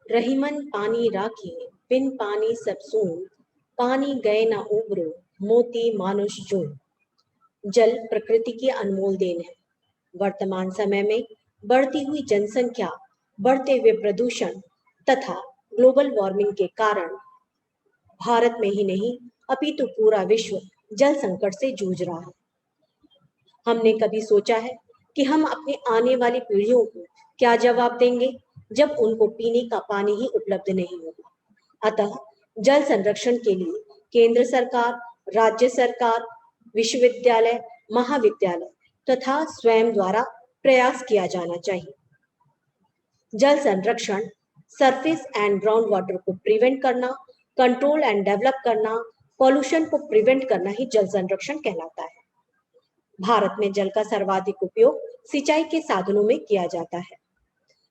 रहीमन पानी राखी बिन पानी सब सून, पानी गए न उबरो मोती मानुष जून। जल प्रकृति की अनमोल देन है। वर्तमान समय में बढ़ती हुई जनसंख्या, बढ़ते हुए प्रदूषण तथा ग्लोबल वार्मिंग के कारण भारत में ही नहीं अपितु पूरा विश्व जल संकट से जूझ रहा है। हमने कभी सोचा है कि हम अपनी आने वाली पीढ़ियों को क्या जवाब देंगे जब उनको पीने का पानी ही उपलब्ध नहीं होगा। अतः जल संरक्षण के लिए केंद्र सरकार, राज्य सरकार, विश्वविद्यालय, महाविद्यालय तथा स्वयं द्वारा प्रयास किया जाना चाहिए। जल संरक्षण सरफेस एंड ग्राउंड वाटर को प्रिवेंट करना, कंट्रोल एंड डेवलप करना, पॉल्यूशन को प्रिवेंट करना ही जल संरक्षण कहलाता है। भारत में जल का सर्वाधिक उपयोग सिंचाई के साधनों में किया जाता है।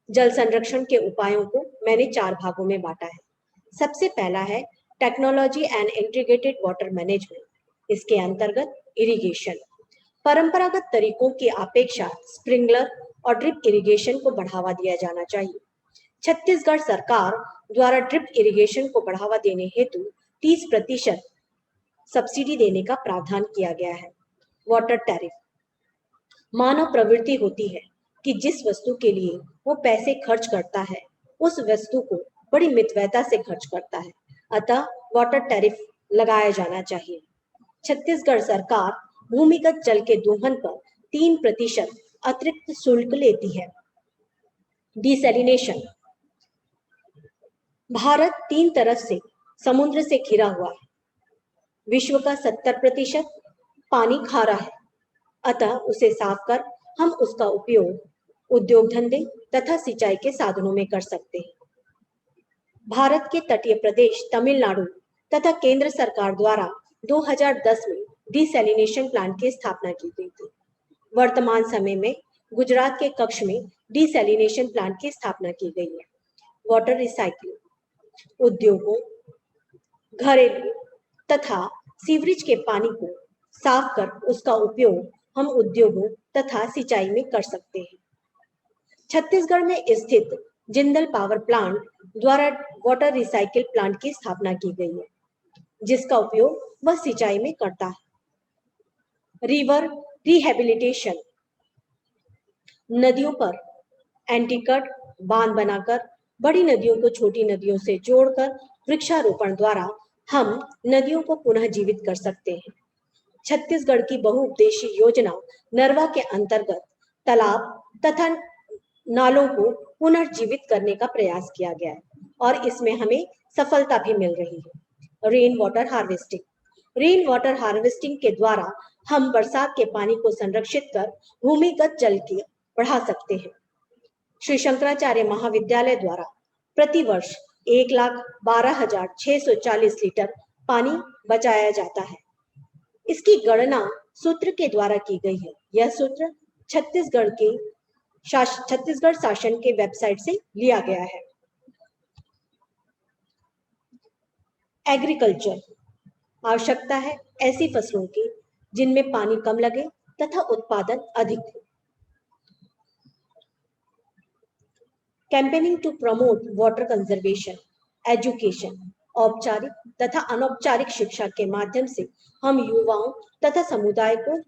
जल संरक्षण के उपायों को मैंने 4 भागों में बांटा है। सबसे पहला है technology and integrated water management. इसके अंतर्गत इरिगेशन, परंपरागत तरीकों की अपेक्षा स्प्रिंकलर और ड्रिप इरिगेशन को बढ़ावा दिया जाना चाहिए। छत्तीसगढ़ सरकार द्वारा ड्रिप इरिगेशन को बढ़ावा देने हेतु 30% सब्सिडी देने का प्रावधान किया गया है। वाटर टैरिफ, मानव प्रवृत्ति होती है कि जिस वस्तु के लिए वो पैसे खर्च करता है उस वस्तु को बड़ी मितव्ययता से खर्च करता है। अतः वाटर टैरिफ लगाया जाना चाहिए। छत्तीसगढ़ सरकार भूमिगत जल के दोहन पर 3% अतिरिक्त शुल्क लेती है। डिसैलिनेशन, भारत 3 तरफ से समुद्र से घिरा हुआ है। विश्व का 70% पानी खारा है। अतः उसे साफ कर हम उसका उपयोग उद्योग धंधे तथा सिंचाई के साधनों में कर सकते हैं। भारत के तटीय प्रदेश तमिलनाडु तथा केंद्र सरकार द्वारा 2010 में डिसैलिनेशन प्लांट की स्थापना की गई थी। वर्तमान समय में गुजरात के कच्छ में डिसैलिनेशन प्लांट की स्थापना की गई है। वाटर रिसाइकलिंग, उद्योगों, घरेलू तथा सीवरेज के पानी को साफ कर उसका उपयोग हम उद्योगों तथा सिंचाई में कर सकते हैं। छत्तीसगढ़ में स्थित जिंदल पावर प्लांट द्वारा वाटर रिसाइकिल प्लांट की स्थापना की गई है, जिसका उपयोग वह सिंचाई में करता है। रिवर रिहेबिलिटेशन, नदियों पर एंटीकट बांध बनाकर बड़ी नदियों को छोटी नदियों से जोड़कर वृक्षारोपण द्वारा हम नदियों को पुनः जीवित कर सकते हैं। छत्तीसगढ़ की बहुउद्देशीय योजना नरवा के अंतर्गत तालाब तथा नालों को पुनर्जीवित करने का प्रयास किया गया है और इसमें हमें सफलता भी मिल रही है। Rain water harvesting, rain water harvesting के द्वारा हम बरसात के पानी को संरक्षित कर भूमिगत जल की बढ़ा सकते हैं। श्री शंकराचार्य महाविद्यालय द्वारा प्रतिवर्ष 1,12,640 लीटर पानी बचाया जाता है। इसकी गणना सूत्र के द्वारा की गई है। यह सूत्र छत्तीसगढ़ शासन के वेबसाइट से लिया गया है। एग्रीकल्चर, आवश्यकता है ऐसी फसलों की जिनमें पानी कम लगे तथा उत्पादन अधिक हो। Campaigning to promote water conservation, education, औपचारिक तथा अनौपचारिक शिक्षा के माध्यम से हम युवाओं तथा समुदाय को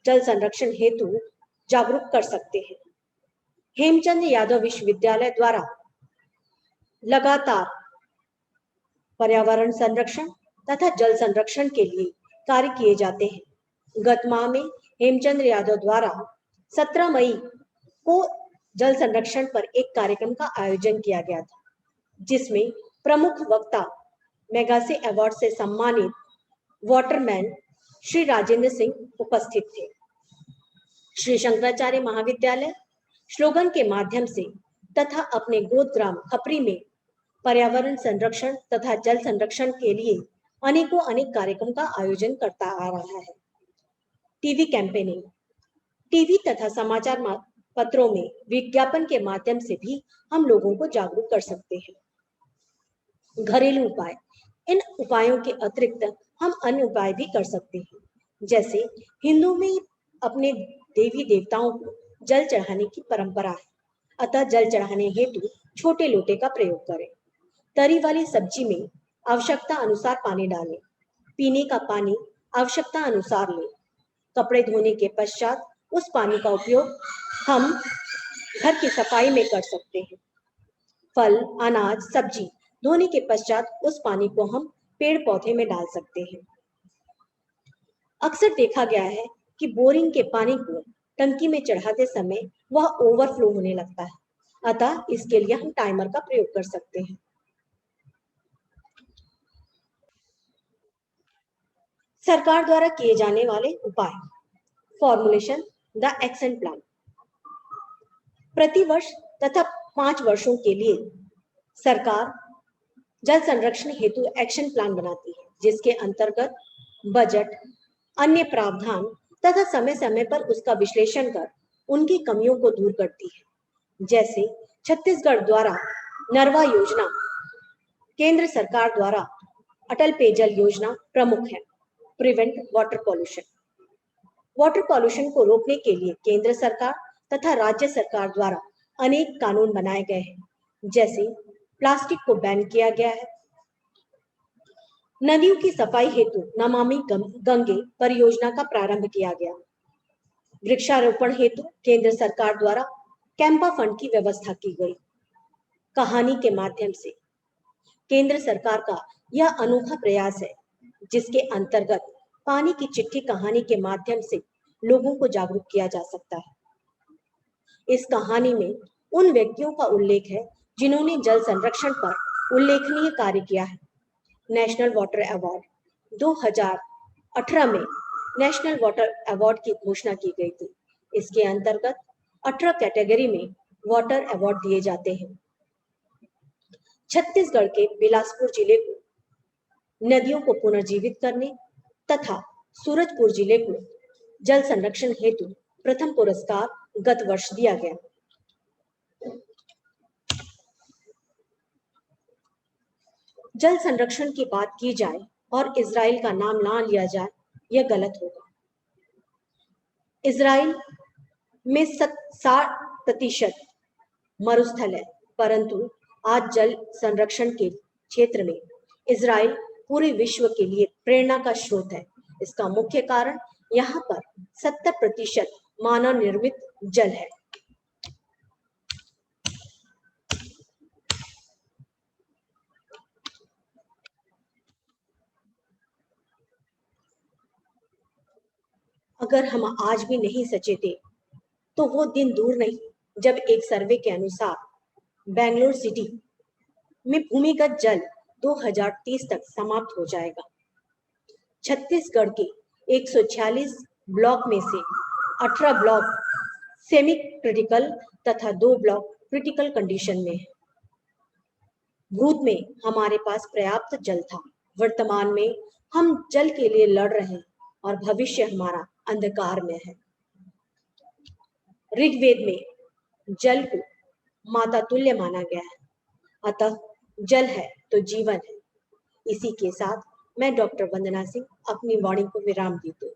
जल संरक्षण हेतु जागरूक कर सकते हैं। हेमचंद यादव विश्वविद्यालय द्वारा लगातार पर्यावरण संरक्षण तथा जल संरक्षण के लिए कार्य किए जाते हैं। गत माह में हेमचंद यादव द्वारा 17 मई को जल संरक्षण पर एक कार्यक्रम का आयोजन किया गया था, जिसमें प्रमुख वक्ता मेगासे अवार्ड से सम्मानित वाटरमैन श्री राजेंद्र सिंह उपस्थित थे। श्री शंकराचार्य महाविद्यालय स्लोगन के माध्यम से तथा अपने गोद ग्राम खपरी में पर्यावरण संरक्षण तथा जल संरक्षण के लिए अनेक कार्यक्रम का आयोजन करता आ रहा है। टीवी कैंपेनिंग, टीवी तथा समाचार पत्रों में विज्ञापन के माध्यम से भी हम लोगों को जागरूक कर सकते हैं। घरेलू उपाय, इन उपायों के अतिरिक्त हम अन्य उपाय भी कर सकते हैं। जैसे हिंदू में अपने देवी देवताओं को जल चढ़ाने की परंपरा है, अतः जल चढ़ाने हेतु छोटे लोटे का प्रयोग करें। तरी वाली सब्जी में आवश्यकता अनुसार पानी डालें। पीने का पानी आवश्यकता अनुसार लें। कपड़े धोने के पश्चात उस पानी का उपयोग हम घर की सफाई में कर सकते हैं। फल, अनाज, सब्जी धोने के पश्चात उस पानी को हम पेड़ पौधे में डाल सकते हैं। अक्सर देखा गया है कि बोरिंग के पानी को टंकी में चढ़ाते समय वह ओवरफ्लो होने लगता है, अतः इसके लिए हम टाइमर का प्रयोग कर सकते हैं। सरकार द्वारा किए जाने वाले उपाय। Formulation the action plan. प्रतिवर्ष तथा 5 वर्षों के लिए सरकार जल संरक्षण हेतु एक्शन प्लान बनाती है, जिसके अंतर्गत बजट, अन्य प्रावधान तथा समय समय पर उसका विश्लेषण कर उनकी कमियों को दूर करती है। जैसे छत्तीसगढ़ द्वारा नरवा योजना, केंद्र सरकार द्वारा अटल पेयजल योजना प्रमुख है। Prevent water pollution. Water pollution को रोकने के लिए केंद्र सरकार तथा राज्य सरकार द्वारा अनेक कानून बनाए गए हैं, जैसे प्लास्टिक को बैन किया गया है। नदियों की सफाई हेतु नमामि गंगे परियोजना का प्रारंभ किया गया। वृक्षारोपण हेतु केंद्र सरकार द्वारा कैंपा फंड की व्यवस्था की गई। कहानी के माध्यम से केंद्र सरकार का यह अनोखा प्रयास है, जिसके अंतर्गत पानी की चिट्ठी कहानी के माध्यम से लोगों को जागरूक किया जा सकता है। इस कहानी में उन व्यक्तियों का उल्लेख है जिन्होंने जल संरक्षण पर उल्लेखनीय कार्य किया है। नेशनल वाटर अवार्ड 2018 में नेशनल वाटर अवार्ड की घोषणा की गई थी। इसके अंतर्गत 18 कैटेगरी में वाटर अवार्ड दिए जाते हैं। छत्तीसगढ़ के बिलासपुर जिले को नदियों को पुनर्जीवित करने तथा सूरजपुर जिले को जल संरक्षण हेतु प्रथम पुरस्कार गत वर्ष दिया गया। जल संरक्षण की बात की जाए और इजराइल का नाम ना लिया जाए, यह गलत होगा। इजराइल में 60% मरुस्थल है, परंतु आज जल संरक्षण के क्षेत्र में इजराइल पूरे विश्व के लिए प्रेरणा का स्रोत है। इसका मुख्य कारण यहाँ पर 70% मानव निर्मित जल है। अगर हम आज भी नहीं सचेते तो वो दिन दूर नहीं जब एक सर्वे के अनुसार बेंगलोर सिटी में भूमिगत जल 2030 तक समाप्त हो जाएगा। छत्तीसगढ़ के 146 ब्लॉक में से 18 ब्लॉक सेमी क्रिटिकल तथा 2 ब्लॉक क्रिटिकल कंडीशन में है। भूत में हमारे पास पर्याप्त जल था, वर्तमान में हम जल के लिए लड़ रहे हैं और भविष्य हमारा अंधकार में है। ऋग्वेद में जल को माता तुल्य माना गया है, अतः जल है तो जीवन है। इसी के साथ मैं डॉक्टर वंदना सिंह अपनी वाणी को विराम देती हूँ।